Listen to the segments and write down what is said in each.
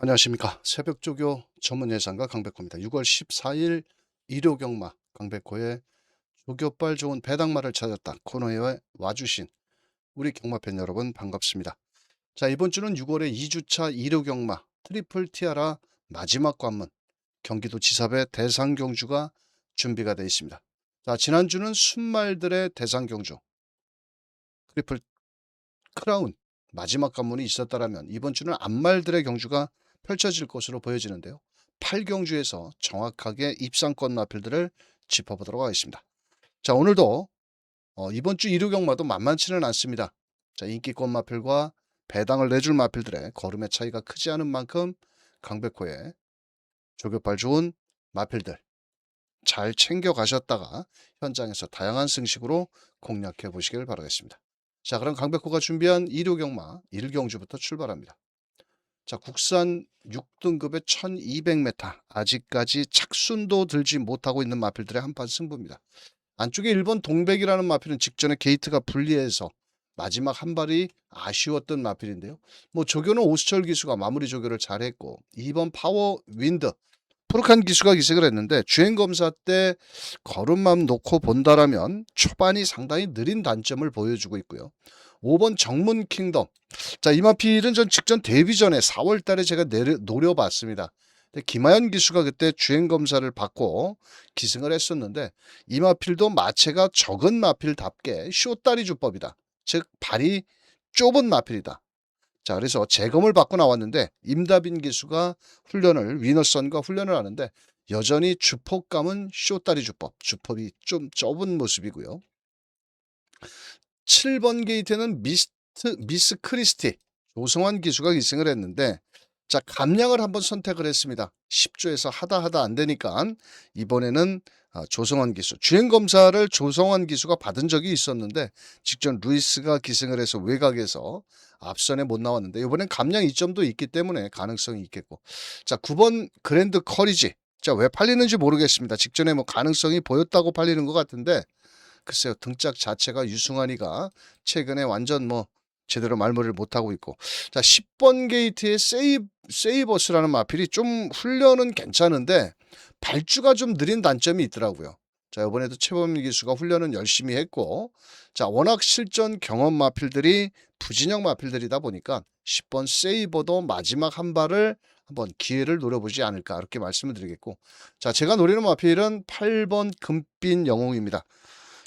안녕하십니까. 새벽조교 전문예상가 강백호입니다. 6월 14일 일요경마 강백호의 조교빨 좋은 배당마를 찾았다 코너에 와주신 우리 경마팬 여러분 반갑습니다. 자, 이번 주는 6월의 2주차 일요경마 트리플 티아라 마지막 관문 경기도 지사배 대상경주가 준비가 되어 있습니다. 자, 지난주는 순말들의 대상경주 트리플 크라운 마지막 관문이 있었다라면 이번 주는 앞말들의 경주가 펼쳐질 것으로 보여지는데요. 8경주에서 정확하게 입상권 마필들을 짚어보도록 하겠습니다. 자, 오늘도 이번 주 일요경마도 만만치는 않습니다. 자, 인기권 마필과 배당을 내줄 마필들의 걸음의 차이가 크지 않은 만큼 강백호의 조교빨 좋은 마필들 잘 챙겨 가셨다가 현장에서 다양한 승식으로 공략해 보시길 바라겠습니다. 자, 그럼 강백호가 준비한 일요경마 1경주부터 출발합니다. 자, 국산 6등급의 1200m 아직까지 착순도 들지 못하고 있는 마필들의 한판 승부입니다. 안쪽에 1번 동백이라는 마필은 직전에 게이트가 불리해서 마지막 한 발이 아쉬웠던 마필인데요. 뭐 조교는 오수철 기수가 마무리 조교를 잘했고 2번 파워 윈드 푸르칸 기수가 기색을 했는데 주행검사 때 걸음만 놓고 본다라면 초반이 상당히 느린 단점을 보여주고 있고요. 5번 정문 킹덤. 자, 이 마필은 전 직전 데뷔 전에 4월 달에 제가 노려봤습니다. 김하연 기수가 그때 주행검사를 받고 기승을 했었는데 이 마필도 마체가 적은 마필답게 쇼다리 주법이다. 즉 발이 좁은 마필이다. 자, 그래서 재검을 받고 나왔는데 임다빈 기수가 위너선과 훈련을 하는데 여전히 주폭감은 쇼다리 주법, 주법이 좀 좁은 모습이고요. 7번 게이트는 미스 크리스티 조성환 기수가 기승을 했는데 자, 감량을 한번 선택을 했습니다. 10조에서 하다 안 되니까 이번에는 조성환 기수 주행검사를 조성환 기수가 받은 적이 있었는데 직전 루이스가 기승을 해서 외곽에서 앞선에 못 나왔는데 이번엔 감량 이점도 있기 때문에 가능성이 있겠고 자, 9번 그랜드 커리지 자, 왜 팔리는지 모르겠습니다. 직전에 뭐 가능성이 보였다고 팔리는 것 같은데 글쎄요, 등짝 자체가 유승환이가 최근에 완전 뭐 제대로 말머리를 못하고 있고 자, 10번 게이트의 세이버스라는 마필이 좀 훈련은 괜찮은데 발주가 좀 느린 단점이 있더라고요. 자, 이번에도 최범 기수가 훈련은 열심히 했고 자, 워낙 실전 경험 마필들이 부진형 마필들이다 보니까 10번 세이버도 마지막 한 발을 한번 기회를 노려보지 않을까 이렇게 말씀을 드리겠고 자, 제가 노리는 마필은 8번 금빛 영웅입니다.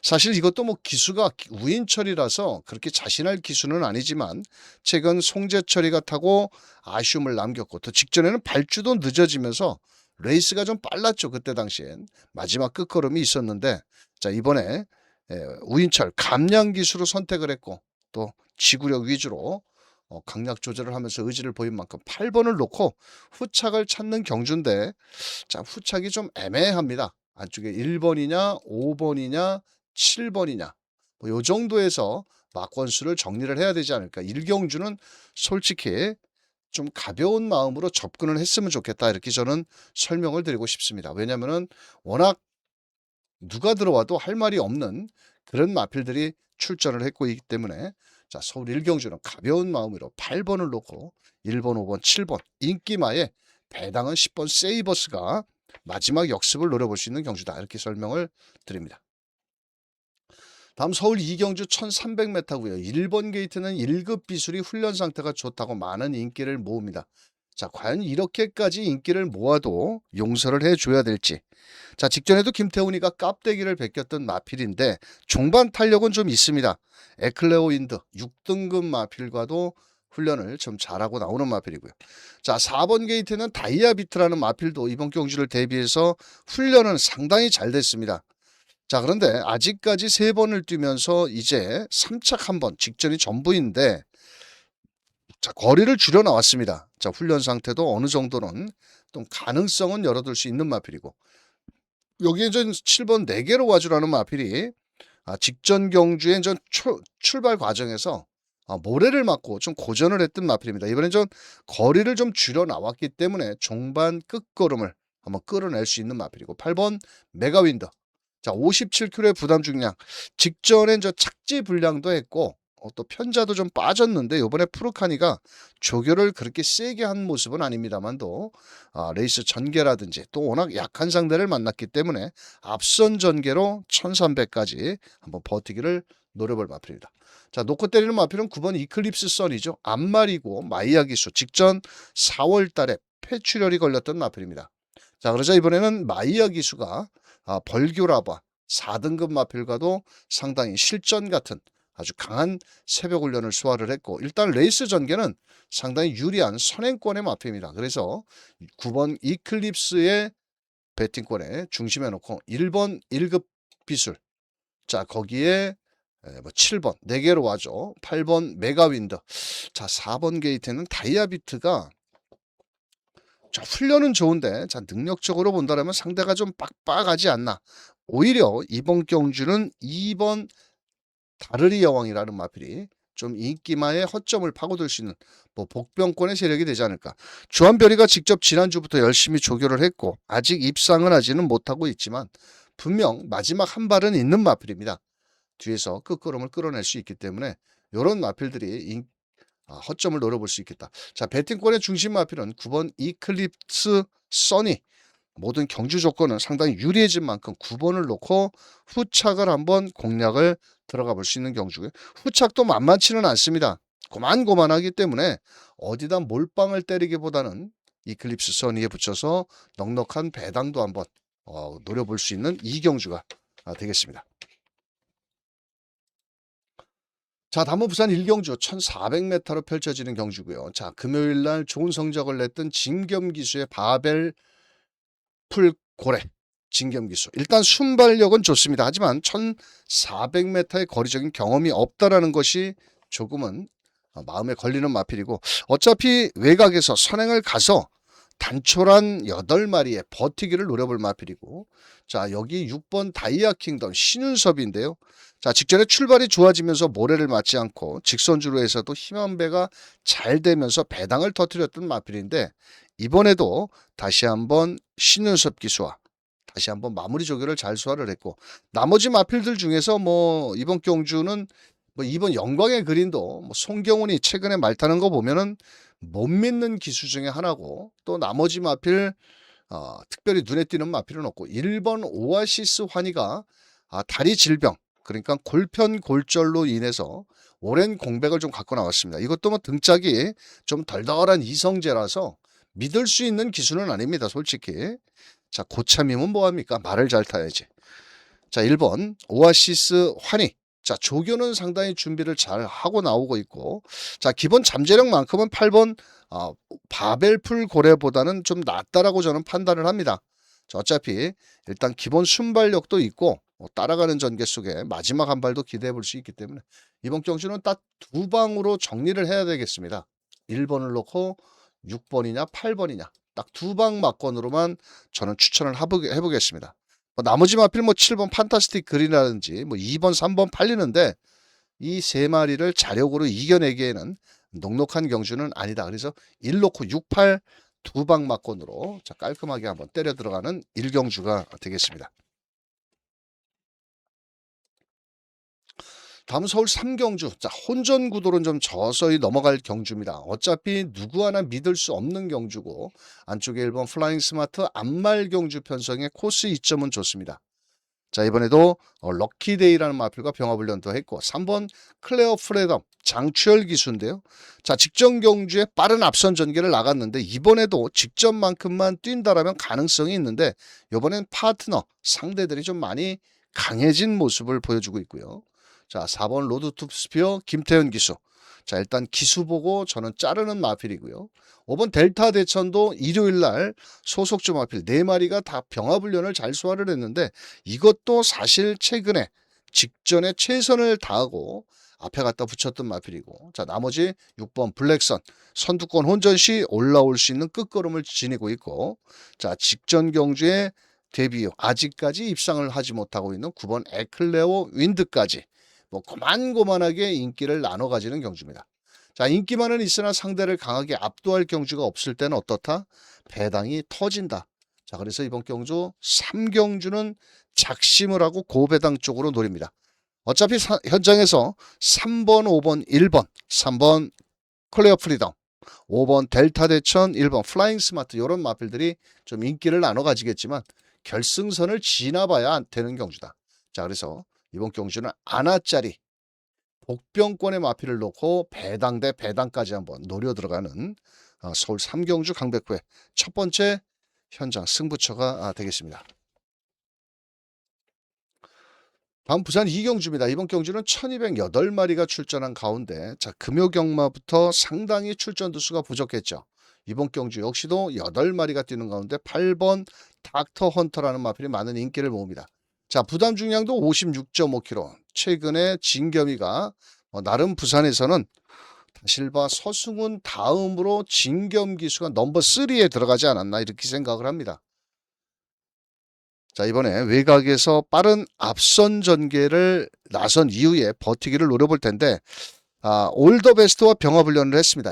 사실 이것도 뭐 기수가 우인철이라서 그렇게 자신할 기수는 아니지만 최근 송재철이가 타고 아쉬움을 남겼고 또 직전에는 발주도 늦어지면서 레이스가 좀 빨랐죠. 그때 당시엔 마지막 끝걸음이 있었는데 자, 이번에 우인철 감량 기수로 선택을 했고 또 지구력 위주로 강약 조절을 하면서 의지를 보인 만큼 8번을 놓고 후착을 찾는 경주인데 자, 후착이 좀 애매합니다. 안쪽에 1번이냐 5번이냐 7번이냐 뭐 요 정도에서 막권수를 정리를 해야 되지 않을까. 1경주는 솔직히 좀 가벼운 마음으로 접근을 했으면 좋겠다 이렇게 저는 설명을 드리고 싶습니다. 왜냐하면 워낙 누가 들어와도 할 말이 없는 그런 마필들이 출전을 했고 있기 때문에 자, 서울 1경주는 가벼운 마음으로 8번을 놓고 1번, 5번, 7번 인기마에 배당은 10번 세이버스가 마지막 역습을 노려볼 수 있는 경주다 이렇게 설명을 드립니다. 다음 서울 2경주 1300m고요. 1번 게이트는 1급 비술이 훈련 상태가 좋다고 많은 인기를 모읍니다. 자, 과연 이렇게까지 인기를 모아도 용서를 해줘야 될지. 자, 직전에도 김태훈이가 깝대기를 베꼈던 마필인데 종반 탄력은 좀 있습니다. 에클레오 윈드 6등급 마필과도 훈련을 좀 잘하고 나오는 마필이고요. 자, 4번 게이트는 다이아비트라는 마필도 이번 경주를 대비해서 훈련은 상당히 잘 됐습니다. 자, 그런데 아직까지 3번을 뛰면서 이제 3착 1번 직전이 전부인데 자, 거리를 줄여 나왔습니다. 자, 훈련 상태도 어느 정도는 좀 가능성은 열어둘 수 있는 마필이고 여기에 전 7번 4개로 와주라는 마필이 직전 경주에 전 출발 과정에서 모래를 맞고 좀 고전을 했던 마필입니다. 이번엔 좀 거리를 좀 줄여 나왔기 때문에 종반 끝걸음을 한번 끌어낼 수 있는 마필이고 8번 메가윈더 자, 57kg의 부담 중량 직전엔 저 착지 불량도 했고 또 편자도 좀 빠졌는데 요번에 푸르카니가 조교를 그렇게 세게 한 모습은 아닙니다만도 레이스 전개라든지 또 워낙 약한 상대를 만났기 때문에 앞선 전개로 1300까지 한번 버티기를 노려볼 마필입니다. 자, 놓고 때리는 마필은 9번 이클립스 선이죠. 앞말이고 마이야 기수 직전 4월 달에 폐출혈이 걸렸던 마필입니다. 자, 그러자 이번에는 마이야 기수가 벌교라바 4등급 마필과도 상당히 실전 같은 아주 강한 새벽 훈련을 소화를 했고, 일단 레이스 전개는 상당히 유리한 선행권의 마필입니다. 그래서 9번 이클립스의 배팅권에 중심에 놓고 1번 1급 비술, 자 거기에 7번 4개로 와죠. 8번 메가윈드, 자 4번 게이트는 다이아비트가 자, 훈련은 좋은데 자 능력적으로 본다면 상대가 좀 빡빡하지 않나. 오히려 이번 경주는 2번 다르리 여왕이라는 마필이 좀 인기마의 허점을 파고들 수 있는 복병권의 세력이 되지 않을까. 주한별이가 직접 지난주부터 열심히 조교를 했고 아직 입상을 하지는 못하고 있지만 분명 마지막 한 발은 있는 마필입니다. 뒤에서 끝걸음을 끌어낼 수 있기 때문에 이런 마필들이 허점을 노려볼 수 있겠다. 자, 배팅권의 중심 마필은 9번 이클립스 써니. 모든 경주 조건은 상당히 유리해진 만큼 9번을 놓고 후착을 한번 공략을 들어가 볼 수 있는 경주고요. 후착도 만만치는 않습니다. 고만고만하기 때문에 어디다 몰빵을 때리기보다는 이클립스 선의에 붙여서 넉넉한 배당도 한번 노려볼 수 있는 이 경주가 되겠습니다. 자, 다음은 부산 1경주 1400m로 펼쳐지는 경주고요. 자, 금요일날 좋은 성적을 냈던 진겸기수의 바벨 풀고래 진겸기수. 일단 순발력은 좋습니다. 하지만 1400m의 거리적인 경험이 없다라는 것이 조금은 마음에 걸리는 마필이고, 어차피 외곽에서 선행을 가서 단촐한 8마리의 버티기를 노려볼 마필이고, 자 여기 6번 다이아 킹덤 신윤섭인데요. 자 직전에 출발이 좋아지면서 모래를 맞지 않고 직선주로에서도 힘한 배가 잘 되면서 배당을 터뜨렸던 마필인데, 이번에도 다시 한번 신윤섭 기수와 다시 한번 마무리 조교를 잘 소화를 했고, 나머지 마필들 중에서 이번 경주는 이번 영광의 그린도 송경훈이 최근에 말 타는 거 보면은 못 믿는 기수 중에 하나고, 또 나머지 마필 특별히 눈에 띄는 마필은 없고, 1번 오아시스 환희가 다리 질병, 그러니까 골편 골절로 인해서 오랜 공백을 좀 갖고 나왔습니다. 이것도 등짝이 좀 덜덜한 이성재라서 믿을 수 있는 기수는 아닙니다, 솔직히. 자, 고참이면 뭐합니까? 말을 잘 타야지. 자, 1번 오아시스 환희. 자, 조교는 상당히 준비를 잘 하고 나오고 있고, 자, 기본 잠재력만큼은 8번 바벨풀 고래보다는 좀 낫다라고 저는 판단을 합니다. 자, 어차피 일단 기본 순발력도 있고 따라가는 전개 속에 마지막 한 발도 기대해 볼 수 있기 때문에 이번 경주는 딱 두 방으로 정리를 해야 되겠습니다. 1번을 놓고 6번이냐 8번이냐 딱 두 방 막권으로만 저는 추천을 해보겠습니다. 나머지 마필 7번 판타스틱 그린이라든지 2번 3번 팔리는데 이 세 마리를 자력으로 이겨내기에는 녹록한 경주는 아니다. 그래서 1 놓고 6, 8 두 방 막권으로 자 깔끔하게 한번 때려 들어가는 1경주가 되겠습니다. 다음 서울 3경주. 자, 혼전 구도는 좀 서서히 넘어갈 경주입니다. 어차피 누구 하나 믿을 수 없는 경주고, 안쪽에 1번 플라잉 스마트 안말 경주 편성의 코스 이점은 좋습니다. 자, 이번에도 럭키데이라는 마필과 병합훈련도 했고, 3번 클레어 프레덤 장추열 기수인데요. 자, 직전 경주에 빠른 앞선 전개를 나갔는데 이번에도 직전만큼만 뛴다라면 가능성이 있는데, 이번엔 파트너 상대들이 좀 많이 강해진 모습을 보여주고 있고요. 자, 4번 로드 투 스피어 김태현 기수. 자, 일단 기수 보고 저는 자르는 마필이고요. 5번 델타 대천도 일요일날 소속주 마필 4마리가 다 병합훈련을 잘 소화를 했는데, 이것도 사실 최근에 직전에 최선을 다하고 앞에 갖다 붙였던 마필이고, 자 나머지 6번 블랙선 선두권 혼전 시 올라올 수 있는 끝걸음을 지니고 있고, 자 직전 경주에 데뷔 아직까지 입상을 하지 못하고 있는 9번 에클레오 윈드까지 고만고만하게 인기를 나눠 가지는 경주입니다. 자, 인기만은 있으나 상대를 강하게 압도할 경주가 없을 때는 어떻다? 배당이 터진다. 자, 그래서 이번 경주 3경주는 작심을 하고 고배당 쪽으로 노립니다. 어차피 현장에서 3번, 5번, 1번, 3번 클레어 프리덤, 5번 델타 대천, 1번 플라잉 스마트 이런 마필들이 좀 인기를 나눠 가지겠지만 결승선을 지나봐야 되는 경주다. 자, 그래서 이번 경주는 아나짜리 복병권의 마필을 놓고 배당 대 배당까지 한번 노려 들어가는 서울 3경주 강백호의 첫 번째 현장 승부처가 되겠습니다. 다음 부산 2경주입니다. 이번 경주는 1208마리가 출전한 가운데 금요 경마부터 상당히 출전 두수가 부족했죠. 이번 경주 역시도 8마리가 뛰는 가운데 8번 닥터 헌터라는 마필이 많은 인기를 모읍니다. 부담 중량도 56.5kg. 최근에 진겸이가 나름 부산에서는 다실바 서승훈 다음으로 진겸 기수가 넘버 3에 들어가지 않았나 이렇게 생각을 합니다. 이번에 외곽에서 빠른 앞선 전개를 나선 이후에 버티기를 노려볼 텐데 올더 베스트와 병합훈련을 했습니다.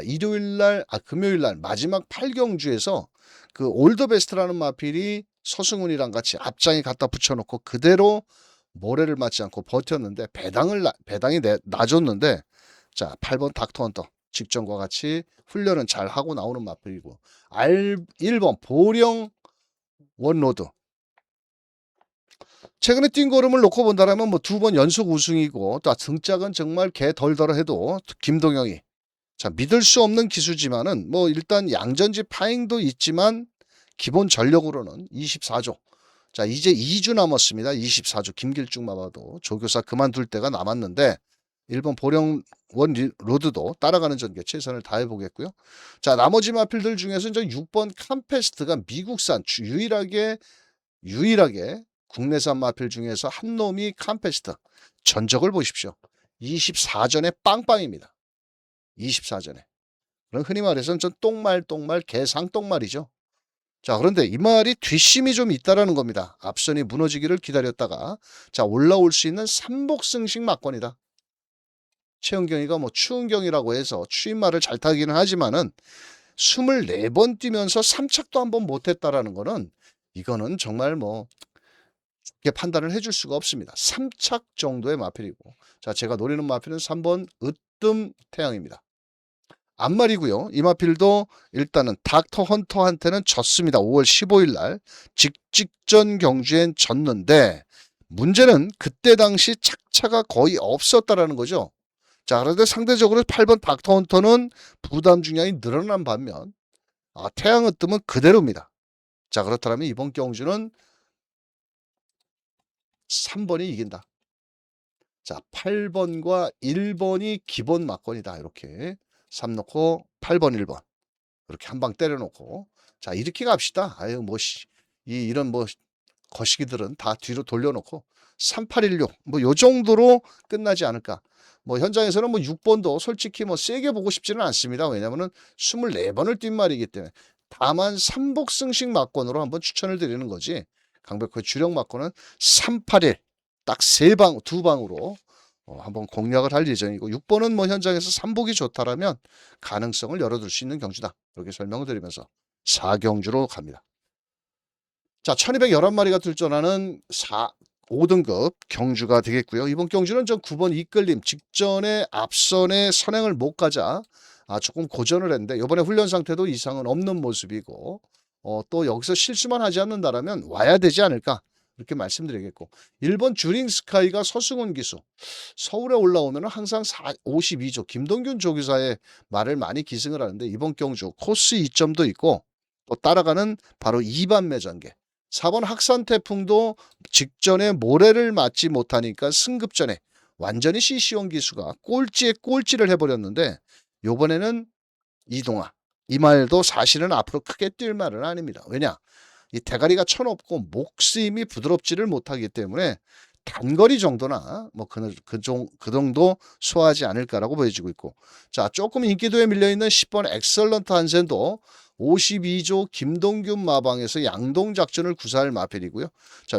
금요일날 마지막 8경주에서 그 올더 베스트라는 마필이 서승훈이랑 같이 앞장에 갖다 붙여놓고 그대로 모래를 맞지 않고 버텼는데 배당이 낮았는데 8번 닥터 헌터 직전과 같이 훈련은 잘 하고 나오는 마필이고 1번 보령 원로드 최근에 뛴 걸음을 놓고 본다면 뭐 2번 연속 우승이고 또 등짝은 정말 개 덜덜어 해도 김동영이 믿을 수 없는 기수지만은 뭐 일단 양전지 파행도 있지만 기본 전력으로는 24조. 이제 2주 남았습니다. 24조 김길중 마봐도 조교사 그만둘 때가 남았는데 1번 보령 원 로드도 따라가는 전개 최선을 다해 보겠고요. 나머지 마필들 중에서 이제 6번 캄페스트가 미국산 유일하게 국내산 마필 중에서 한 놈이 캄페스트. 전적을 보십시오. 24전에 빵빵입니다. 24전에. 그럼 흔히 말해서는 전 똥말 개상똥말이죠. 그런데 이 말이 뒷심이 좀 있다라는 겁니다. 앞선이 무너지기를 기다렸다가 올라올 수 있는 삼복승식 막권이다. 최은경이가 뭐 추은경이라고 해서 추임말을 잘 타기는 하지만은 24번 뛰면서 3착도 한번 못했다라는 거는 이거는 정말 뭐 쉽게 판단을 해줄 수가 없습니다. 3착 정도의 마필이고 제가 노리는 마필은 3번 으뜸 태양입니다. 앞말이고요. 이 마필도 일단은 닥터 헌터한테는 졌습니다. 5월 15일 날 직전 경주엔 졌는데 문제는 그때 당시 착차가 거의 없었다라는 거죠. 그런데 상대적으로 8번 닥터 헌터는 부담 중량이 늘어난 반면 태양 으뜸은 그대로입니다. 그렇다면 이번 경주는 3번이 이긴다. 8번과 1번이 기본 막권이다. 이렇게 3 놓고 8번 1번 이렇게 한 방 때려놓고 이렇게 갑시다. 이런 거시기들은 다 뒤로 돌려놓고 3816 뭐 요 정도로 끝나지 않을까. 현장에서는 6번도 솔직히 세게 보고 싶지는 않습니다. 왜냐면은 24번을 뛴 말이기 때문에 다만 삼복승식 막권으로 한번 추천을 드리는 거지. 강백호의 주력 막권은 381 딱 2방으로 한번 공략을 할 예정이고 6번은 현장에서 삼복이 좋다라면 가능성을 열어둘 수 있는 경주다. 이렇게 설명을 드리면서 4경주로 갑니다. 1211마리가 출전하는 5등급 경주가 되겠고요. 이번 경주는 전 9번 이끌림 직전에 앞선에 선행을 못 가자 조금 고전을 했는데 이번에 훈련 상태도 이상은 없는 모습이고 또 여기서 실수만 하지 않는다라면 와야 되지 않을까 이렇게 말씀드리겠고 1번 주링 스카이가 서승훈 기수 서울에 올라오면 항상 52조 김동균 조교사의 말을 많이 기승을 하는데 이번 경주 코스 2점도 있고 또 따라가는 바로 2반 매전개 4번 학산 태풍도 직전에 모래를 맞지 못하니까 승급전에 완전히 시시원 기수가 꼴찌에 꼴찌를 해버렸는데 요번에는 이동아 이 말도 사실은 앞으로 크게 뛸 말은 아닙니다. 왜냐? 이 대가리가 쳐높고 목스임이 부드럽지를 못하기 때문에 단거리 정도나 그 정도 소화하지 않을까라고 보여지고 있고 조금 인기도에 밀려있는 10번 엑설런트 한센도 52조 김동균 마방에서 양동작전을 구사할 마필이고요.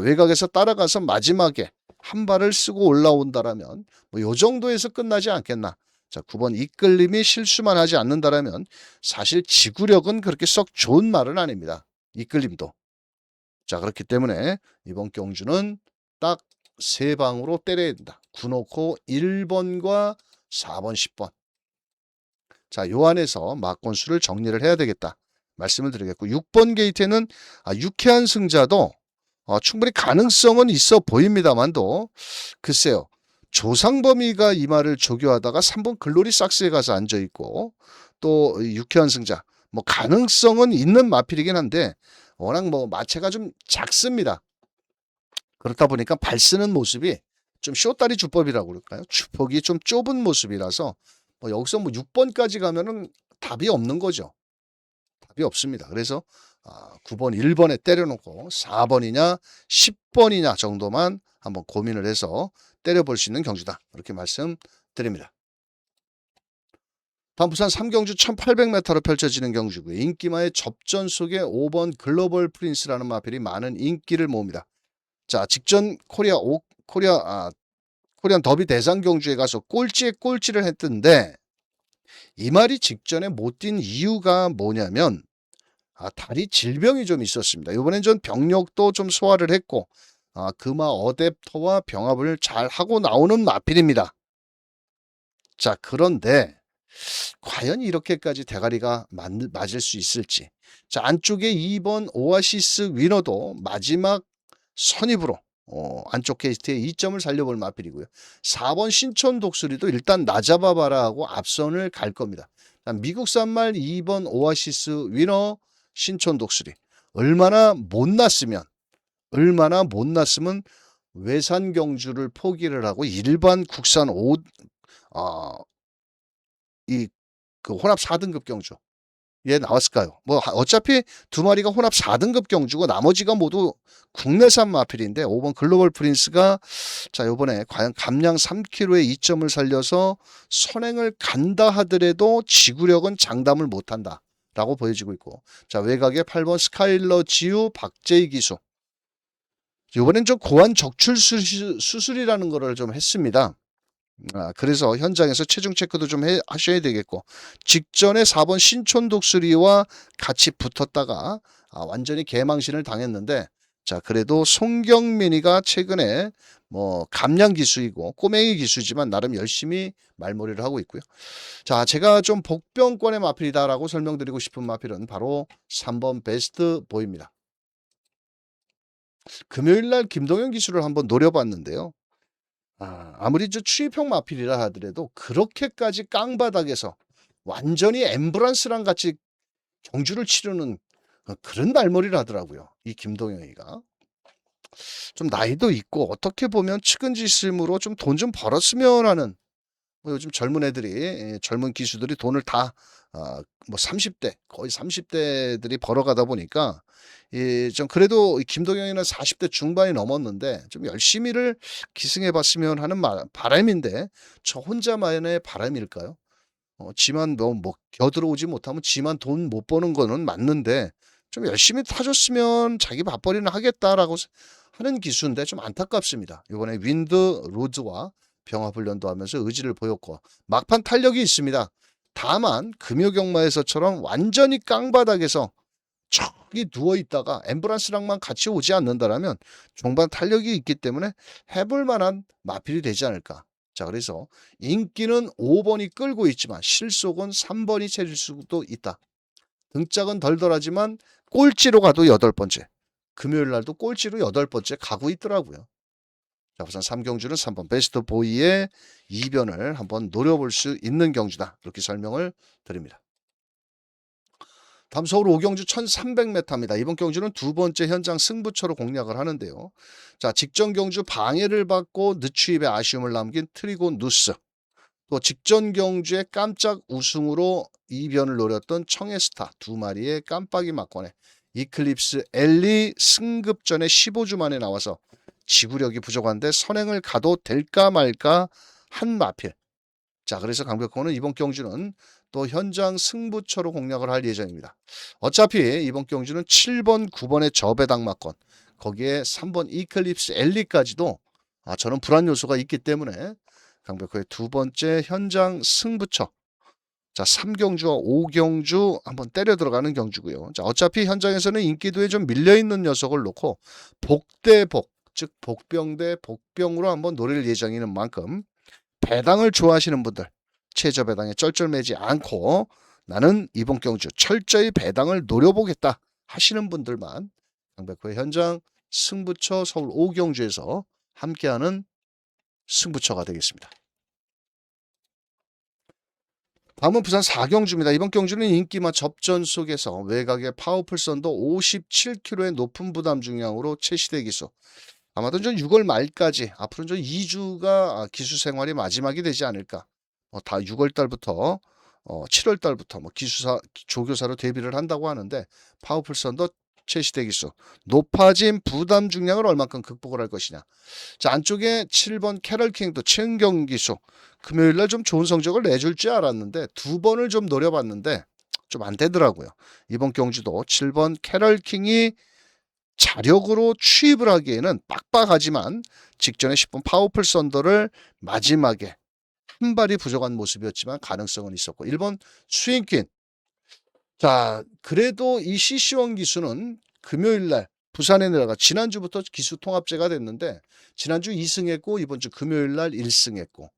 외곽에서 따라가서 마지막에 한 발을 쓰고 올라온다라면 요 정도에서 끝나지 않겠나. 9번 이끌림이 실수만 하지 않는다라면 사실 지구력은 그렇게 썩 좋은 말은 아닙니다. 이끌림도. 그렇기 때문에 이번 경주는 딱 세 방으로 때려야 된다. 9 놓고 1번과 4번, 10번. 자, 요 안에서 막건수를 정리를 해야 되겠다. 말씀을 드리겠고 6번 게이트에는 유쾌한 승자도 충분히 가능성은 있어 보입니다만도 글쎄요. 조상범위가 이 말을 조교하다가 3번 글로리 삭스에 가서 앉아있고 또 유쾌한 승자 뭐 가능성은 있는 마필이긴 한데 워낙 뭐 마체가 좀 작습니다. 그렇다 보니까 발 쓰는 모습이 좀 쇼다리 주법이라고 그럴까요? 주폭이 좀 좁은 모습이라서 뭐 여기서 뭐 6번까지 가면은 답이 없는 거죠. 답이 없습니다. 그래서 9번, 1번에 때려놓고 4번이냐 10번이냐 정도만 한번 고민을 해서 때려볼 수 있는 경주다. 이렇게 말씀드립니다. 다음 부산 3경주 1800m로 펼쳐지는 경주고요. 인기마의 접전 속에 5번 글로벌 프린스라는 마필이 많은 인기를 모읍니다. 자, 직전 코리안 더비 대상 경주에 가서 꼴찌에 꼴찌를 했던데 이 말이 직전에 못 뛴 이유가 뭐냐면 다리 질병이 좀 있었습니다. 이번엔 전 병력도 좀 소화를 했고 금화 어댑터와 병합을 잘 하고 나오는 마필입니다. 자, 그런데 과연 이렇게까지 대가리가 맞을 수 있을지. 자, 안쪽에 2번 오아시스 위너도 마지막 선입으로 안쪽 게이트에 2점을 살려볼 마필이고요. 4번 신촌 독수리도 일단 나잡아봐라 하고 앞선을 갈 겁니다. 미국산 말 2번 오아시스 위너 신촌 독수리 얼마나 못났으면 외산 경주를 포기를 하고 일반 국산 그 혼합 4등급 경주 예 나왔을까요? 뭐 어차피 두 마리가 혼합 4등급 경주고 나머지가 모두 국내산 마필인데 5번 글로벌 프린스가 자 요번에 과연 감량 3kg의 2점을 살려서 선행을 간다 하더라도 지구력은 장담을 못한다 라고 보여지고 있고 자 외곽에 8번 스카일러 지우 박재희 기수 요번엔 좀 고환 적출 수술이라는 거를 좀 했습니다. 그래서 현장에서 체중 체크도 좀 하셔야 되겠고 직전에 4번 신촌 독수리와 같이 붙었다가 완전히 개망신을 당했는데 자 그래도 송경민이가 최근에 뭐 감량 기수이고 꼬맹이 기수지만 나름 열심히 말머리를 하고 있고요. 자 제가 좀 복병권의 마필이다라고 설명드리고 싶은 마필은 바로 3번 베스트 보입니다. 금요일날 김동현 기수를 한번 노려봤는데요. 아무리 저 추입형 마필이라 하더라도 그렇게까지 깡바닥에서 완전히 엠브란스랑 같이 경주를 치르는 그런 말머리를 하더라고요. 이 김동영이가. 좀 나이도 있고 어떻게 보면 측은지심으로 좀 돈 좀 벌었으면 하는 뭐 요즘 젊은 애들이 젊은 기수들이 돈을 다 뭐 30대 거의 30대들이 벌어가다 보니까 좀 그래도 김동영이는 40대 중반이 넘었는데 좀 열심히를 기승해봤으면 하는 바람인데 저 혼자만의 바람일까요? 지만 뭐 겨들어오지 못하면 지만 돈 못 버는 거는 맞는데 좀 열심히 타줬으면 자기 밥벌이는 하겠다라고 하는 기수인데 좀 안타깝습니다. 이번에 윈드 로드와 병합훈련도 하면서 의지를 보였고 막판 탄력이 있습니다. 다만 금요경마에서처럼 완전히 깡바닥에서 저기 누워있다가 엠브란스랑만 같이 오지 않는다라면 종반 탄력이 있기 때문에 해볼 만한 마필이 되지 않을까. 자 그래서 인기는 5번이 끌고 있지만 실속은 3번이 채질 수도 있다. 등짝은 덜덜하지만 꼴찌로 가도 8번째. 금요일날도 꼴찌로 8번째 가고 있더라고요. 자, 우선 3경주는 3번 베스트 보이의 이변을 한번 노려볼 수 있는 경주다. 이렇게 설명을 드립니다. 다음 서울 5경주 1300m입니다. 이번 경주는 두 번째 현장 승부처로 공략을 하는데요. 자, 직전 경주 방해를 받고 늦추입에 아쉬움을 남긴 트리고 누스. 또 직전 경주에 깜짝 우승으로 이변을 노렸던 청해스타 두 마리의 깜빡이 막권에 이클립스 엘리 승급전에 15주 만에 나와서 지구력이 부족한데 선행을 가도 될까 말까 한 마필. 자 그래서 강백호는 이번 경주는 또 현장 승부처로 공략을 할 예정입니다. 어차피 이번 경주는 7번 9번의 저배당막권 거기에 3번 이클립스 엘리까지도 저는 불안 요소가 있기 때문에 강백호의 두 번째 현장 승부처 자 3경주와 5경주 한번 때려 들어가는 경주고요. 자 어차피 현장에서는 인기도에 좀 밀려있는 녀석을 놓고 복대복 즉 복병 대 복병으로 한번 노릴 예정인 만큼 배당을 좋아하시는 분들, 최저 배당에 쩔쩔매지 않고 나는 이번 경주 철저히 배당을 노려보겠다 하시는 분들만 강백호의 현장 승부처 서울 5경주에서 함께하는 승부처가 되겠습니다. 다음은 부산 4경주입니다. 이번 경주는 인기마 접전 속에서 외곽의 파워풀 선도 57kg의 높은 부담 중량으로 최시대 기수. 아마도 좀 6월 말까지 앞으로는 좀 2주가 기수 생활이 마지막이 되지 않을까. 다 6월 달부터 7월 달부터 기수사 조교사로 데뷔를 한다고 하는데 파워풀 선도 최시대 기수. 높아진 부담 중량을 얼만큼 극복을 할 것이냐. 자, 안쪽에 7번 캐럴킹도 최은경 기수. 금요일날 좀 좋은 성적을 내줄 줄 알았는데 2번을 좀 노려봤는데 좀 안 되더라고요. 이번 경주도 7번 캐럴킹이 자력으로 추입을 하기에는 빡빡하지만 직전에 10번 파워풀 썬더를 마지막에 한 발이 부족한 모습이었지만 가능성은 있었고 1번 스윙퀸. 자, 그래도 이 CC1 기수는 금요일날 부산에 내려가 지난주부터 기수 통합제가 됐는데 지난주 2승했고 이번 주 금요일날 1승했고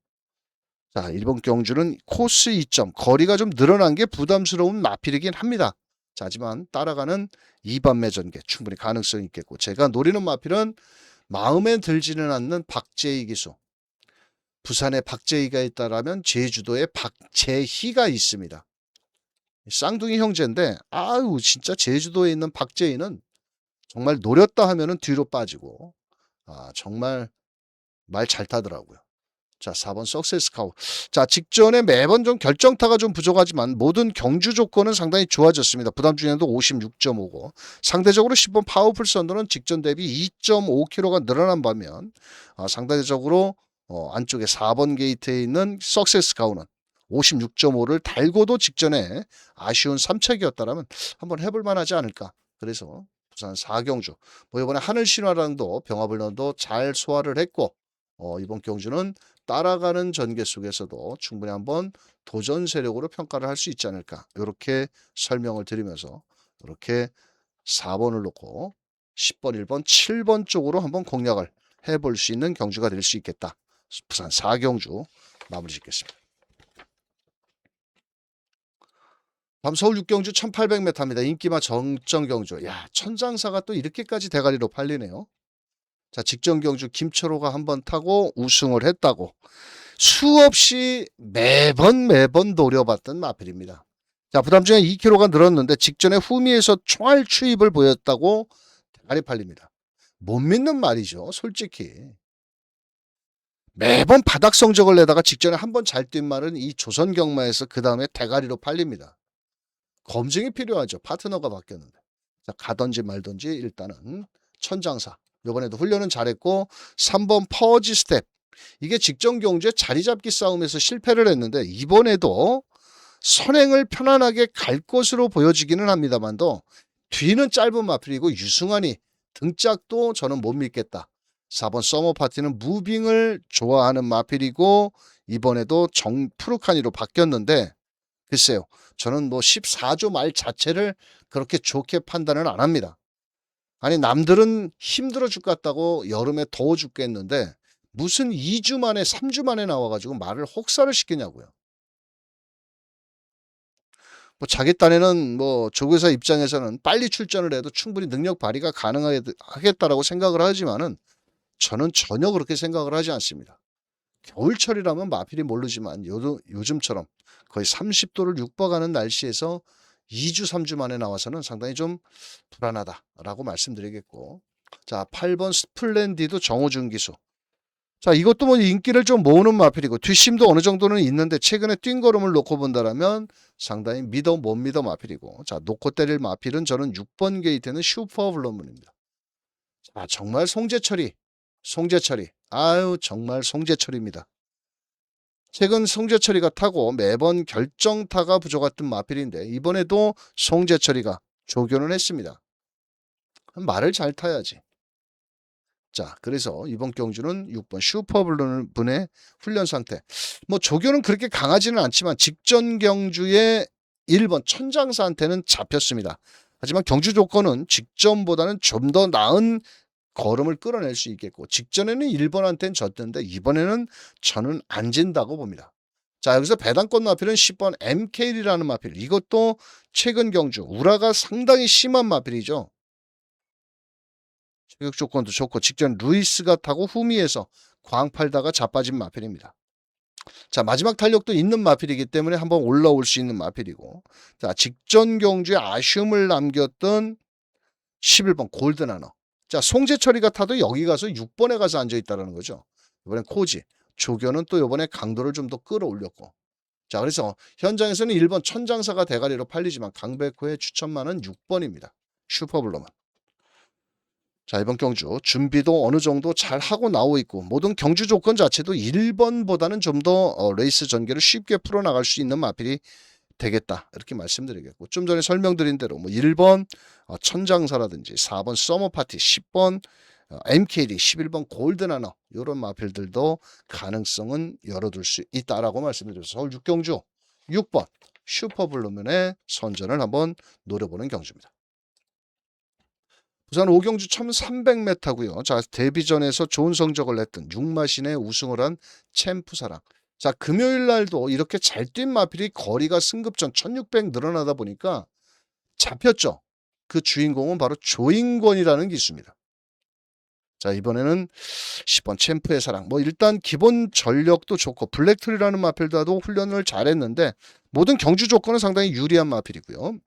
자, 이번 경주는 코스 2점 거리가 좀 늘어난 게 부담스러운 마필이긴 합니다. 자, 하지만 따라가는 2번 매전개 충분히 가능성이 있겠고 제가 노리는 마필은 마음에 들지는 않는 박재희 기수. 부산에 박재희가 있다라면 제주도에 박재희가 있습니다. 쌍둥이 형제인데 아유 진짜 제주도에 있는 박재희는 정말 노렸다 하면은 뒤로 빠지고 정말 말 잘 타더라고요. 자, 4번 석세스 카우. 자, 직전에 매번 좀 결정타가 좀 부족하지만 모든 경주 조건은 상당히 좋아졌습니다. 부담 중량도 56.5고 상대적으로 10번 파워풀 선도는 직전 대비 2.5kg가 늘어난 반면 상대적으로 안쪽에 4번 게이트에 있는 석세스 카우는 56.5를 달고도 직전에 아쉬운 3착이었다라면 한번 해볼 만하지 않을까. 그래서 부산 4경주 이번에 하늘신화랑도 병합을런도 잘 소화를 했고 이번 경주는 따라가는 전개 속에서도 충분히 한번 도전 세력으로 평가를 할 수 있지 않을까. 이렇게 설명을 드리면서 이렇게 4번을 놓고 10번, 1번, 7번 쪽으로 한번 공략을 해볼 수 있는 경주가 될 수 있겠다. 부산 4경주 마무리 짓겠습니다. 다음 서울 6경주 1800m입니다. 인기마 정점경주. 야, 천장사가 또 이렇게까지 대가리로 팔리네요. 자, 직전 경주 김철호가 한번 타고 우승을 했다고 수없이 매번 노려봤던 마필입니다. 자, 부담 중에 2kg가 늘었는데 직전에 후미에서 총알 추입을 보였다고 대가리 팔립니다. 못 믿는 말이죠. 솔직히. 매번 바닥 성적을 내다가 직전에 한번 잘 뛴 말은 이 조선 경마에서 그 다음에 대가리로 팔립니다. 검증이 필요하죠. 파트너가 바뀌었는데. 자, 가든지 말든지 일단은 천장사. 이번에도 훈련은 잘했고 3번 퍼지 스텝. 이게 직전 경주에 자리 잡기 싸움에서 실패를 했는데 이번에도 선행을 편안하게 갈 것으로 보여지기는 합니다만도 뒤는 짧은 마필이고 유승환이 등짝도 저는 못 믿겠다. 4번 서머 파티는 무빙을 좋아하는 마필이고 이번에도 푸르카니로 바뀌었는데 글쎄요. 저는 14조 말 자체를 그렇게 좋게 판단은 안 합니다. 아니 남들은 힘들어 죽겠다고 여름에 더워 죽겠는데 무슨 2주 만에 3주 만에 나와가지고 말을 혹사를 시키냐고요. 자기 딴에는 조교사 입장에서는 빨리 출전을 해도 충분히 능력 발휘가 가능하겠다라고 생각을 하지만은 저는 전혀 그렇게 생각을 하지 않습니다. 겨울철이라면 마필이 모르지만 요즘처럼 거의 30도를 육박하는 날씨에서 2주 3주 만에 나와서는 상당히 좀 불안하다라고 말씀드리겠고 자 8번 스플렌디드 정호준 기수. 자 이것도 인기를 좀 모으는 마필이고 뒷심도 어느 정도는 있는데 최근에 뛴 걸음을 놓고 본다라면 상당히 못 믿어 마필이고 자 놓고 때릴 마필은 저는 6번 게이트는 슈퍼블러문입니다. 자 정말 송재철이 아유 정말 송재철입니다. 최근 송재철이가 타고 매번 결정타가 부족했던 마필인데 이번에도 송재철이가 조교는 했습니다. 말을 잘 타야지. 자, 그래서 이번 경주는 6번 슈퍼블룬의 훈련 상태. 조교는 그렇게 강하지는 않지만 직전 경주의 1번 천장사한테는 잡혔습니다. 하지만 경주 조건은 직전보다는 좀 더 나은 걸음을 끌어낼 수 있겠고, 직전에는 1번한테는 졌는데 이번에는 저는 안 진다고 봅니다. 자, 여기서 배당권 마필은 10번 MK라는 마필. 이것도 최근 경주 우라가 상당히 심한 마필이죠. 체격 조건도 좋고 직전 루이스가 타고 후미에서 광 팔다가 자빠진 마필입니다. 자, 마지막 탄력도 있는 마필이기 때문에 한번 올라올 수 있는 마필이고, 자, 직전 경주에 아쉬움을 남겼던 11번 골드나너. 자, 송재철이가 타도 여기 가서 6번에 가서 앉아있다는 거죠. 이번엔 코지. 조교는 또 이번에 강도를 좀 더 끌어올렸고. 자, 그래서 현장에서는 1번 천장사가 대가리로 팔리지만 강백호의 추천만은 6번입니다. 슈퍼블러만. 자, 이번 경주 준비도 어느 정도 잘 하고 나오고 있고, 모든 경주 조건 자체도 1번보다는 좀 더 레이스 전개를 쉽게 풀어나갈 수 있는 마필이 되겠다, 이렇게 말씀드리겠고, 좀 전에 설명드린 대로 뭐 1번 천장사라든지 4번 서머파티, 10번 MKD, 11번 골든하너, 이런 마필들도 가능성은 열어둘 수 있다라고 말씀드려서 서울 6경주 6번 슈퍼블루문의 선전을 한번 노려보는 경주입니다. 부산 5경주 1300m고요. 자, 데뷔전에서 좋은 성적을 냈던 6마신에 우승을 한 챔프사랑. 자, 금요일 날도 이렇게 잘 뛴 마필이 거리가 승급전 1600 늘어나다 보니까 잡혔죠. 그 주인공은 바로 조인권이라는 기수입니다. 자, 이번에는 10번 챔프의 사랑. 뭐 일단 기본 전력도 좋고 블랙트리라는 마필과도 훈련을 잘했는데 모든 경주 조건은 상당히 유리한 마필이고요.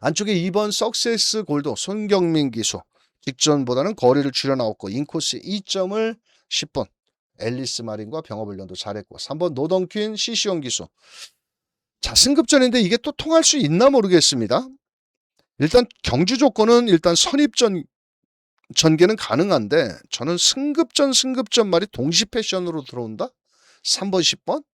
안쪽에 2번 석세스 골드 손경민 기수. 직전보다는 거리를 줄여 나왔고 인코스 2점을 10번 앨리스 마린과 병업훈련도 잘했고, 3번 노던퀸 시시온 기수. 자, 승급전인데 이게 또 통할 수 있나 모르겠습니다. 일단 경주 조건은 일단 선입전 전개는 가능한데 저는 승급전 말이 동시 패션으로 들어온다? 3번 10번?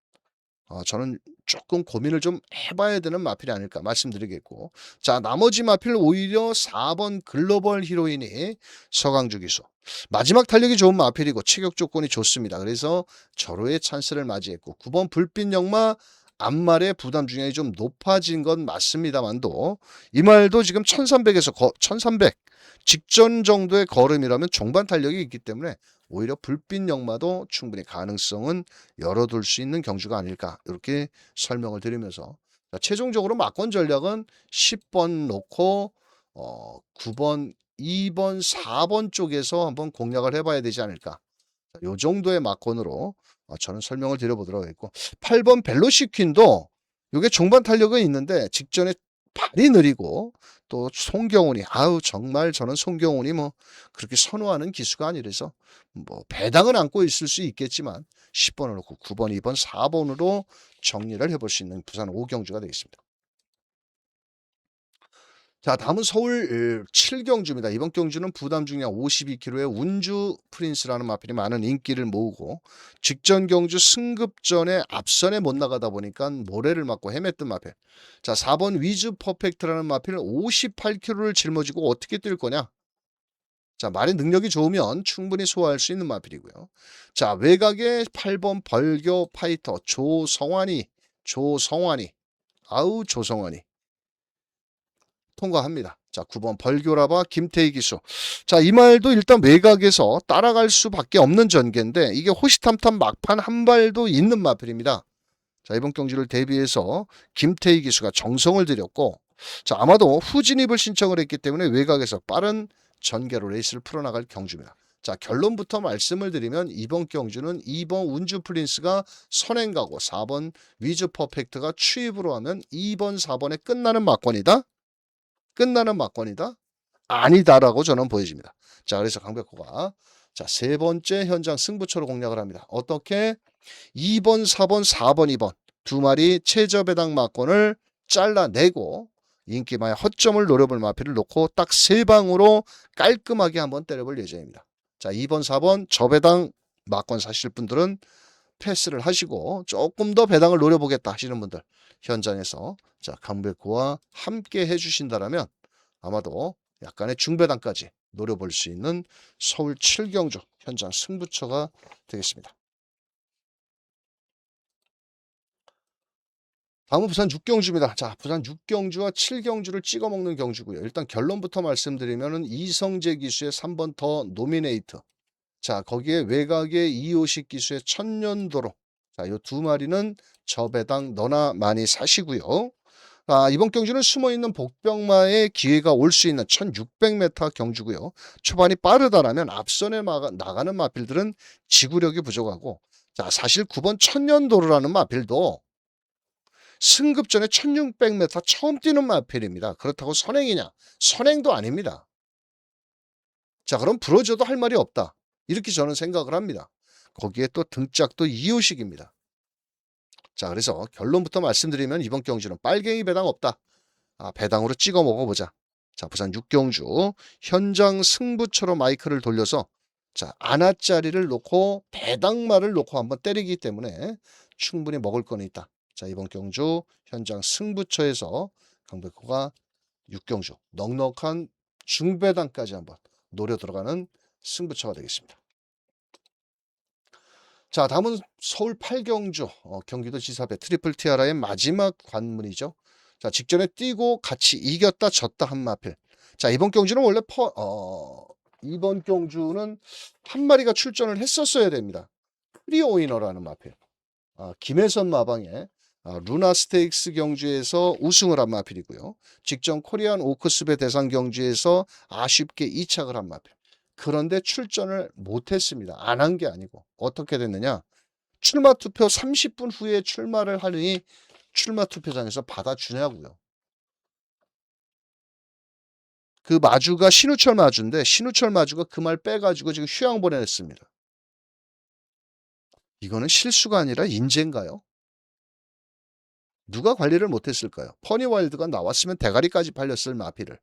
저는 조금 고민을 좀 해봐야 되는 마필이 아닐까 말씀드리겠고, 자, 나머지 마필 오히려 4번 글로벌 히로인이 서강주 기수. 마지막 탄력이 좋은 마필이고 체격 조건이 좋습니다. 그래서 절호의 찬스를 맞이했고, 9번 불빛 역마 앞말의 부담 중량이 좀 높아진 건 맞습니다만도 이 말도 지금 1300에서 1300 직전 정도의 걸음이라면 종반 탄력이 있기 때문에 오히려 불빛 역마도 충분히 가능성은 열어둘 수 있는 경주가 아닐까, 이렇게 설명을 드리면서, 자, 최종적으로 막권 전략은 10번 놓고 9번, 2번, 4번 쪽에서 한번 공략을 해봐야 되지 않을까. 이 정도의 막권으로 저는 설명을 드려보도록 하겠고, 8번 벨로시 퀸도 이게 종반 탄력은 있는데 직전에 발이 느리고, 또 송경훈이 정말 저는 송경훈이 뭐 그렇게 선호하는 기수가 아니라서 뭐 배당은 안고 있을 수 있겠지만 10번을 놓고 9번, 2번, 4번으로 정리를 해볼 수 있는 부산 5경주가 되겠습니다. 자, 다음은 서울 7경주입니다. 이번 경주는 부담 중량 52kg의 운주 프린스라는 마필이 많은 인기를 모으고, 직전 경주 승급전에 앞선에 못 나가다 보니까 모래를 맞고 헤맸던 마필. 자, 4번 위즈 퍼펙트라는 마필 58kg를 짊어지고 어떻게 뛸 거냐? 자, 말의 능력이 좋으면 충분히 소화할 수 있는 마필이고요. 자, 외곽에 8번 벌교 파이터 조성환이 통과합니다. 자, 9번 벌교라바 김태희 기수. 자, 이 말도 일단 외곽에서 따라갈 수밖에 없는 전개인데 이게 호시탐탐 막판 한 발도 있는 마필입니다. 자, 이번 경주를 대비해서 김태희 기수가 정성을 들였고, 자, 아마도 후진입을 신청을 했기 때문에 외곽에서 빠른 전개로 레이스를 풀어나갈 경주입니다. 자, 결론부터 말씀을 드리면 이번 경주는 2번 운주 프린스가 선행가고 4번 위즈 퍼펙트가 추입으로 하면 2번, 4번에 끝나는 막권이다? 아니다라고 저는 보여집니다. 자, 그래서 강백호가 세 번째 현장 승부처로 공략을 합니다. 어떻게? 2번, 4번, 4번, 2번 두 마리 최저 배당 막권을 잘라내고 인기마의 허점을 노려볼 마필을 놓고 딱 세 방으로 깔끔하게 한번 때려볼 예정입니다. 자, 2번, 4번 저배당 막권 사실 분들은 패스를 하시고 조금 더 배당을 노려보겠다 하시는 분들, 현장에서 강백호와 함께 해주신다라면 아마도 약간의 중배당까지 노려볼 수 있는 서울 7경주 현장 승부처가 되겠습니다. 다음은 부산 6경주입니다. 자, 부산 6경주와 7경주를 찍어 먹는 경주고요. 일단 결론부터 말씀드리면은 이성재 기수의 3번 더 노미네이트. 자, 거기에 외곽의 이호식 기수의 천년도로. 자, 요 두 마리는 저 배당 너나 많이 사시고요. 이번 경주는 숨어있는 복병마의 기회가 올 수 있는 1600m 경주고요. 초반이 빠르다라면 앞선에 나가는 마필들은 지구력이 부족하고, 자, 사실 9번 천년도로라는 마필도 승급전에 1600m 처음 뛰는 마필입니다. 그렇다고 선행이냐? 선행도 아닙니다. 자, 그럼 부러져도 할 말이 없다. 이렇게 저는 생각을 합니다. 거기에 또 등짝도 이호식입니다. 자, 그래서 결론부터 말씀드리면 이번 경주는 빨갱이 배당 없다. 배당으로 찍어 먹어보자. 자, 부산 6경주 현장 승부처로 마이크를 돌려서 자, 아나짜리를 놓고 배당말을 놓고 한번 때리기 때문에 충분히 먹을 거는 있다. 자, 이번 경주 현장 승부처에서 강백호가 6경주 넉넉한 중배당까지 한번 노려 들어가는 승부처가 되겠습니다. 자, 다음은 서울 8경주 경기도 지사배 트리플 티아라의 마지막 관문이죠. 자, 직전에 뛰고 같이 이겼다 졌다 한 마필. 자, 이번 경주는 원래 이번 경주는 한 마리가 출전을 했었어야 됩니다. 프리오이너라는 마필. 김혜선 마방의 루나 스테이크스 경주에서 우승을 한 마필이고요. 직전 코리안 오크스배 대상 경주에서 아쉽게 이착을 한 마필. 그런데 출전을 못했습니다. 안 한 게 아니고 어떻게 됐느냐? 출마 투표 30분 후에 출마를 하느니 출마 투표장에서 받아주냐고요. 그 마주가 신우철 마주인데 신우철 마주가 그 말 빼가지고 지금 휴양 보내냈습니다. 이거는 실수가 아니라 인재인가요? 누가 관리를 못했을까요? 퍼니와일드가 나왔으면 대가리까지 팔렸을 마피를.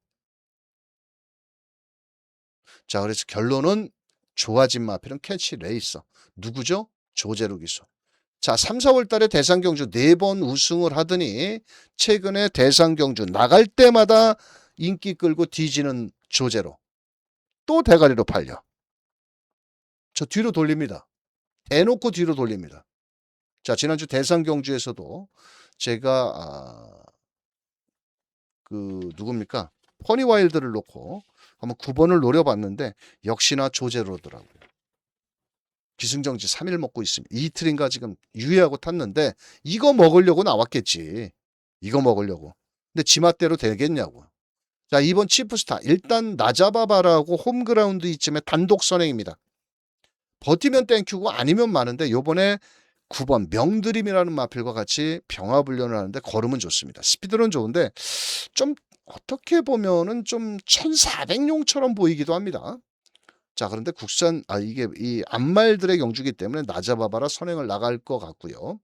자, 그래서 결론은 좋아진 마필은 캐치 레이서. 누구죠? 조제루 기수. 자, 3, 4월 달에 대상경주 4번 우승을 하더니 최근에 대상경주 나갈 때마다 인기 끌고 뒤지는 조제로 또 대가리로 팔려. 저 뒤로 돌립니다. 대놓고 뒤로 돌립니다. 자, 지난주 대상경주에서도 제가 누굽니까? 퍼니와일드를 놓고 한번 9번을 노려봤는데 역시나 조제로더라고요. 기승정지 3일 먹고 있습니다. 이틀인가 지금 유예하고 탔는데 이거 먹으려고 나왔겠지. 이거 먹으려고. 근데 지맛대로 되겠냐고. 자, 이번 치프스타 일단 나잡아봐라고 홈그라운드 이쯤에 단독 선행입니다. 버티면 땡큐고 아니면 많은데 요번에 9번 명드림이라는 마필과 같이 병합훈련을 하는데 걸음은 좋습니다. 스피드는 좋은데 좀 어떻게 보면은 좀 1400용처럼 보이기도 합니다. 자, 그런데 이게 이 암말들의 경주기 때문에 나잡아봐라 선행을 나갈 것 같고요.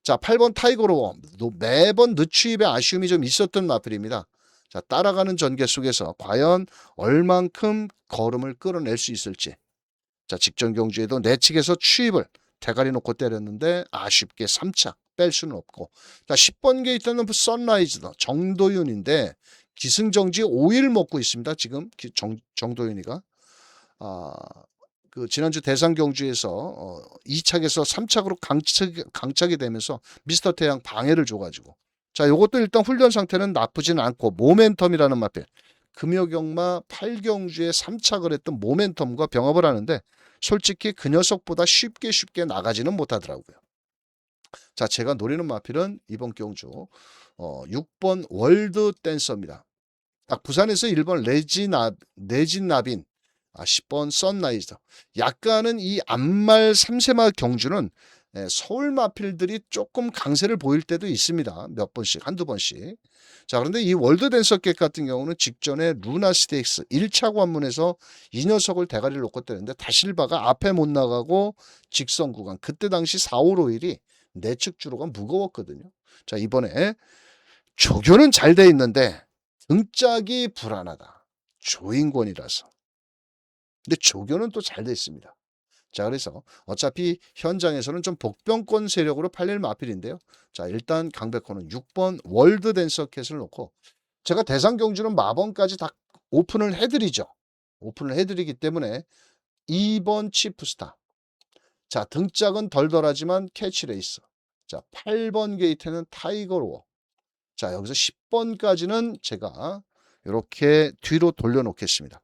자, 8번 타이거로 매번 늦추입에 아쉬움이 좀 있었던 마필입니다. 자, 따라가는 전개 속에서 과연 얼만큼 걸음을 끌어낼 수 있을지. 자, 직전 경주에도 내측에서 추입을 대가리 놓고 때렸는데 아쉽게 3차 뺄 수는 없고. 자, 10번 게에 있던 선라이즈도 정도윤인데 기승정지 5일 먹고 있습니다. 지금 정도윤이가. 지난주 대상경주에서 2착에서 3착으로 강착이 되면서 미스터 태양 방해를 줘가지고. 자, 요것도 일단 훈련 상태는 나쁘지는 않고 모멘텀이라는 마필. 금요경마 8경주에 3착을 했던 모멘텀과 병합을 하는데 솔직히 그 녀석보다 쉽게 나가지는 못하더라고요. 자, 제가 노리는 마필은 이번 경주 6번 월드 댄서입니다. 딱 부산에서 1번 레진나빈 10번 썬라이즈. 약간은 이 암말 3세마 경주는 서울 마필들이 조금 강세를 보일 때도 있습니다. 몇 번씩, 한두 번씩. 자, 그런데 이 월드 댄서객 같은 경우는 직전에 루나 스테이크스 1차 관문에서 이 녀석을 대가리를 놓고 때렸는데 다실바가 앞에 못 나가고 직선 구간. 그때 당시 4, 5, 5일이 내측 주로가 무거웠거든요. 자, 이번에 조교는 잘 돼 있는데 등짝이 불안하다. 조인권이라서. 근데 조교는 또 잘 돼 있습니다. 자, 그래서 어차피 현장에서는 좀 복병권 세력으로 팔릴 마필인데요. 자, 일단 강백호는 6번 월드 댄서캣을 놓고 제가 대상 경주는 마번까지 다 오픈을 해드리죠. 오픈을 해드리기 때문에 2번 치프스타. 자, 등짝은 덜덜하지만 캐치레이스. 자, 8번 게이트는 타이거로어. 자, 여기서 10번까지는 제가 이렇게 뒤로 돌려놓겠습니다.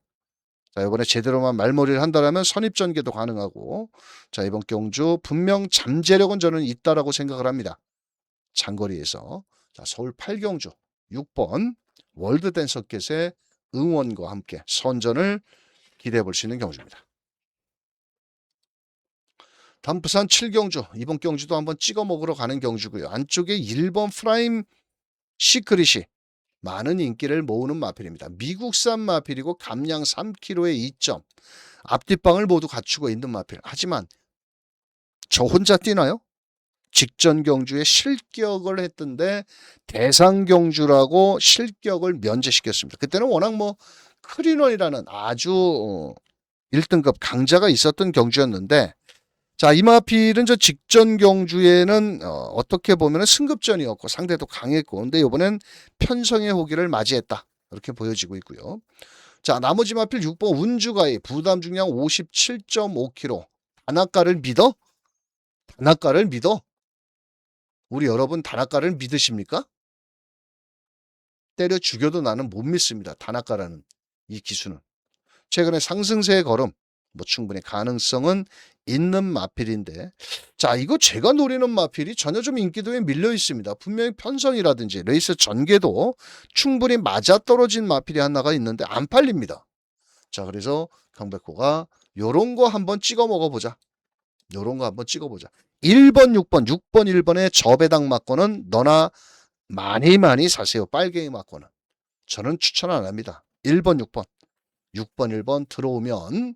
자, 이번에 제대로만 말머리를 한다면 선입전개도 가능하고, 자, 이번 경주 분명 잠재력은 저는 있다라고 생각을 합니다. 장거리에서. 자, 서울 8경주 6번 월드댄서켓의 응원과 함께 선전을 기대해 볼 수 있는 경주입니다. 다음 부산 7경주, 이번 경주도 한번 찍어 먹으러 가는 경주고요. 안쪽에 1번 프라임 시크릿이 많은 인기를 모으는 마필입니다. 미국산 마필이고 감량 3kg의 2점, 앞뒷방을 모두 갖추고 있는 마필. 하지만 저 혼자 뛰나요? 직전 경주에 실격을 했던데 대상 경주라고 실격을 면제시켰습니다. 그때는 워낙 뭐 크리넌이라는 아주 1등급 강자가 있었던 경주였는데, 자, 이 마필은 저 직전 경주에는 어떻게 보면 승급전이었고 상대도 강했고, 근데 이번엔 편성의 호기를 맞이했다, 이렇게 보여지고 있고요. 자, 나머지 마필 6번 운주가이 부담 중량 57.5kg. 단아가를 믿어? 단아가를 믿어? 우리 여러분 단아가를 믿으십니까? 때려 죽여도 나는 못 믿습니다. 단아가라는 이 기수는. 최근에 상승세의 걸음, 뭐 충분히 가능성은 있는 마필인데, 자, 이거 제가 노리는 마필이 전혀 좀 인기도에 밀려 있습니다. 분명히 편성이라든지 레이스 전개도 충분히 맞아떨어진 마필이 하나가 있는데 안 팔립니다. 자, 그래서 강백호가 요런 거 한번 찍어 먹어보자. 요런 거 한번 찍어보자. 1번, 6번, 6번, 1번의 저배당 막고는 너나 많이 사세요. 빨갱이 막고는. 저는 추천 안 합니다. 1번, 6번. 6번, 1번 들어오면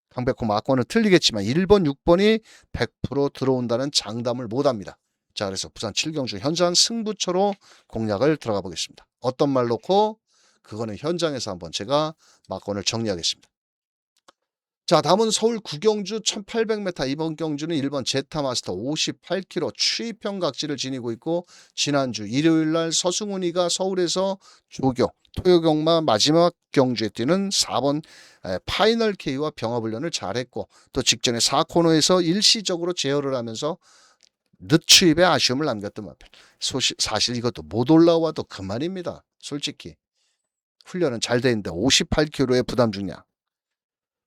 강백호 막고는 틀리겠지만 1번, 6번이 100% 들어온다는 장담을 못합니다. 자, 그래서 부산 7경주 현장 승부처로 공략을 들어가 보겠습니다. 어떤 말 놓고 그거는 현장에서 한번 제가 막권을 정리하겠습니다. 자, 다음은 서울 9경주 1800m. 이번 경주는 1번 제타마스터 58km 추이평 각지를 지니고 있고, 지난주 일요일날 서승훈이가 서울에서 조교 토요경마 마지막 경주에 뛰는 4번 파이널 K와 병합훈련을 잘했고, 또 직전에 4코너에서 일시적으로 제어를 하면서 늦추입에 아쉬움을 남겼던 마필. 사실 이것도 못 올라와도 그만입니다. 솔직히 훈련은 잘 돼 있는데 58kg의 부담 중량,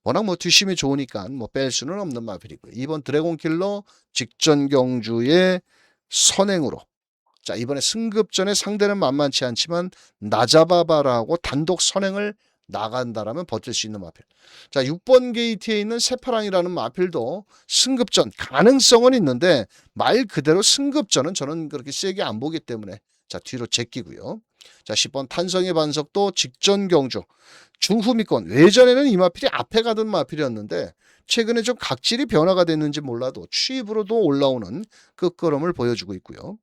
워낙 뭐 뒷심이 좋으니까 뭐 뺄 수는 없는 마필이고요. 이번 드래곤킬러 직전 경주의 선행으로, 자, 이번에 승급전에 상대는 만만치 않지만 나잡아바라고 단독 선행을 나간다라면 버틸 수 있는 마필. 자, 6번 게이트에 있는 세파랑이라는 마필도 승급전 가능성은 있는데 말 그대로 승급전은 저는 그렇게 세게 안 보기 때문에 자, 뒤로 제끼고요. 자, 10번 탄성의 반석도 직전 경주 중후미권, 예전에는 이 마필이 앞에 가던 마필이었는데 최근에 좀 각질이 변화가 됐는지 몰라도 추입으로도 올라오는 끝걸음을 보여주고 있고요.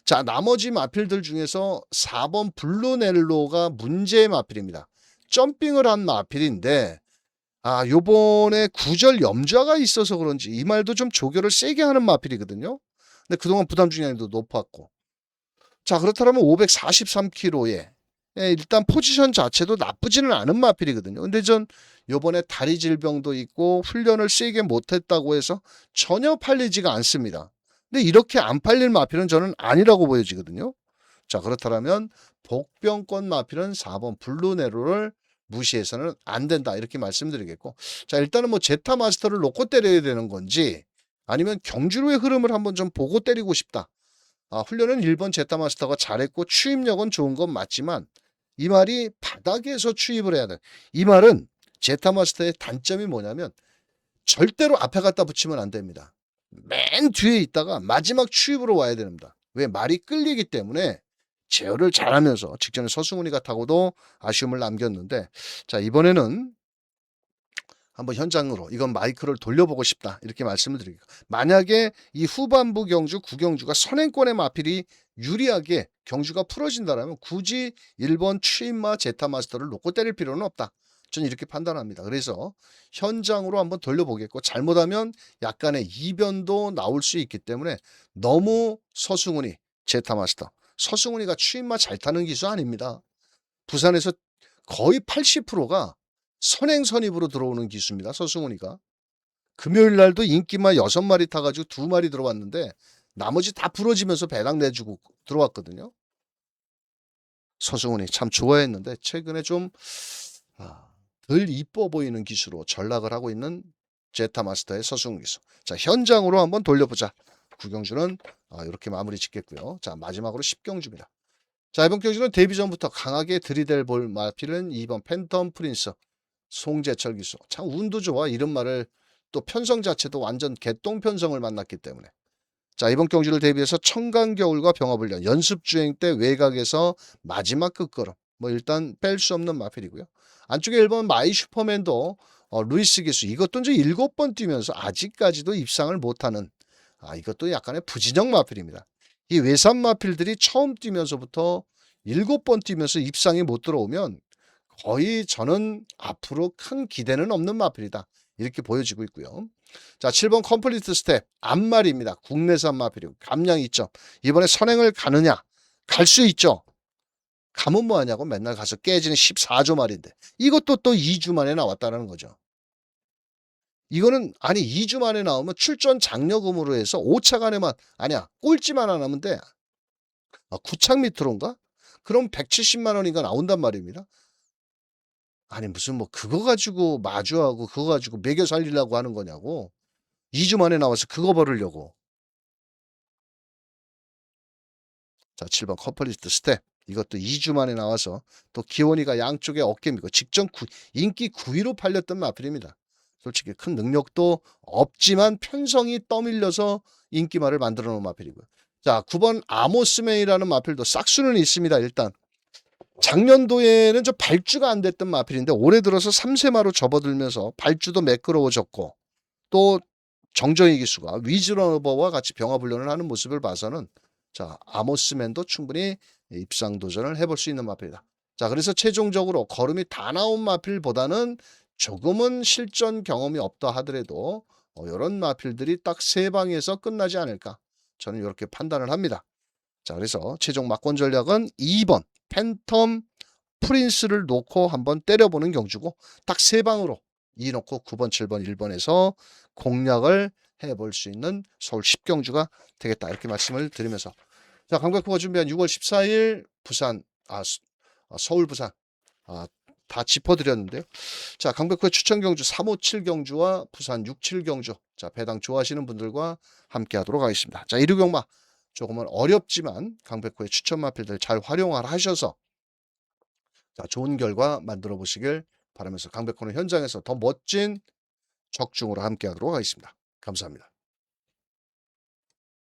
자, 나머지 마필들 중에서 4번 블루넬로가 문제의 마필입니다. 점핑을 한 마필인데, 요번에 구절 염좌가 있어서 그런지 이 말도 좀 조교를 세게 하는 마필이거든요. 근데 그동안 부담 중량도 높았고. 자, 그렇다면 543kg에 일단 포지션 자체도 나쁘지는 않은 마필이거든요. 근데 전 요번에 다리 질병도 있고 훈련을 세게 못했다고 해서 전혀 팔리지가 않습니다. 근데 이렇게 안 팔릴 마필은 저는 아니라고 보여지거든요. 자, 그렇다면 복병권 마필은 4번 블루네로를 무시해서는 안 된다, 이렇게 말씀드리겠고, 자, 일단은 뭐 제타 마스터를 놓고 때려야 되는 건지 아니면 경주로의 흐름을 한번 좀 보고 때리고 싶다. 훈련은 1번 제타 마스터가 잘했고 추입력은 좋은 건 맞지만 이 말이 바닥에서 추입을 해야 돼. 이 말은 제타 마스터의 단점이 뭐냐면 절대로 앞에 갖다 붙이면 안 됩니다. 맨 뒤에 있다가 마지막 추입으로 와야 됩니다. 왜? 말이 끌리기 때문에 제어를 잘하면서 직전에 서승훈이가 타고도 아쉬움을 남겼는데, 자, 이번에는 한번 현장으로 이건 마이크를 돌려보고 싶다, 이렇게 말씀을 드리고, 만약에 이 후반부 경주 9경주가 선행권의 마필이 유리하게 경주가 풀어진다면 굳이 1번 추임마 제타마스터를 놓고 때릴 필요는 없다, 저는 이렇게 판단합니다. 그래서 현장으로 한번 돌려보겠고, 잘못하면 약간의 이변도 나올 수 있기 때문에 너무 서승훈이 제타마스터, 서승훈이가 추임마 잘 타는 기수 아닙니다. 부산에서 거의 80%가 선행 선입으로 들어오는 기수입니다. 서승훈이가. 금요일 날도 인기마 6마리 타가지고 2마리 들어왔는데 나머지 다 부러지면서 배당 내주고 들어왔거든요. 서승훈이 참 좋아했는데 최근에 좀 덜 이뻐 보이는 기수로 전락을 하고 있는 제타마스터의 서승훈 기수. 자, 현장으로 한번 돌려보자. 9경주는 이렇게 마무리 짓겠고요. 자, 마지막으로 10경주입니다. 자, 이번 경주는 데뷔 전부터 강하게 들이댈 볼 마필은 2번 팬텀 프린스 송재철 기수. 참 운도 좋아. 이런 말을 또 편성 자체도 완전 개똥 편성을 만났기 때문에. 자, 이번 경주를 대비해서 청강겨울과 병합훈련 연습주행 때 외곽에서 마지막 끝걸음. 뭐 일단 뺄 수 없는 마필이고요. 안쪽에 1번 마이 슈퍼맨도 루이스 기수 이것도 이제 7번 뛰면서 아직까지도 입상을 못하는 이것도 약간의 부진형 마필입니다. 이 외산 마필들이 처음 뛰면서부터 7번 뛰면서 입상이 못 들어오면 거의 저는 앞으로 큰 기대는 없는 마필이다. 이렇게 보여지고 있고요. 자, 7번 컴플리트 스텝 앞말입니다. 국내산 마필이고 감량 있죠. 이번에 선행을 가느냐? 갈 수 있죠. 가면 뭐 하냐고 맨날 가서 깨지는 14조 말인데 이것도 또 2주 만에 나왔다는 거죠. 이거는 아니 2주 만에 나오면 출전 장려금으로 해서 5차간에만 아니야 꼴찌만 안 하면 돼. 9착 밑으로인가? 그럼 170만 원인가 나온단 말입니다. 아니 무슨 뭐 그거 가지고 마주하고 그거 가지고 매겨 살리려고 하는 거냐고. 2주 만에 나와서 그거 벌으려고. 자, 7번 커플리스트 스텝. 이것도 2주 만에 나와서 또 기원이가 양쪽에 어깨미고 직전 인기 9위로 팔렸던 마필입니다. 솔직히 큰 능력도 없지만 편성이 떠밀려서 인기말을 만들어 놓은 마필이고요. 자, 9번 아모스메이라는 마필도 싹수는 있습니다. 일단 작년도에는 좀 발주가 안 됐던 마필인데 올해 들어서 3세마로 접어들면서 발주도 매끄러워졌고 또 정정희 기수가 위즈러버와 같이 병합훈련을 하는 모습을 봐서는 자, 아모스맨도 충분히 입상 도전을 해볼 수 있는 마필이다. 자, 그래서 최종적으로 걸음이 다 나온 마필보다는 조금은 실전 경험이 없다 하더라도 이런 마필들이 딱 3방에서 끝나지 않을까 저는 이렇게 판단을 합니다. 자, 그래서 최종 막권 전략은 2번 팬텀 프린스를 놓고 한번 때려보는 경주고 딱 3방으로 2 놓고 9번, 7번, 1번에서 공략을 해볼 수 있는 서울 10경주가 되겠다 이렇게 말씀을 드리면서 자, 강백호가 준비한 6월 14일 부산 서울 부산 다 짚어드렸는데요. 자, 강백호의 추천 경주 357경주와 부산 67경주 자, 배당 좋아하시는 분들과 함께 하도록 하겠습니다. 자, 이류경마 조금은 어렵지만 강백호의 추천 마필들 잘 활용을 하셔서 자, 좋은 결과 만들어 보시길 바라면서 강백호는 현장에서 더 멋진 적중으로 함께 하도록 하겠습니다. 감사합니다.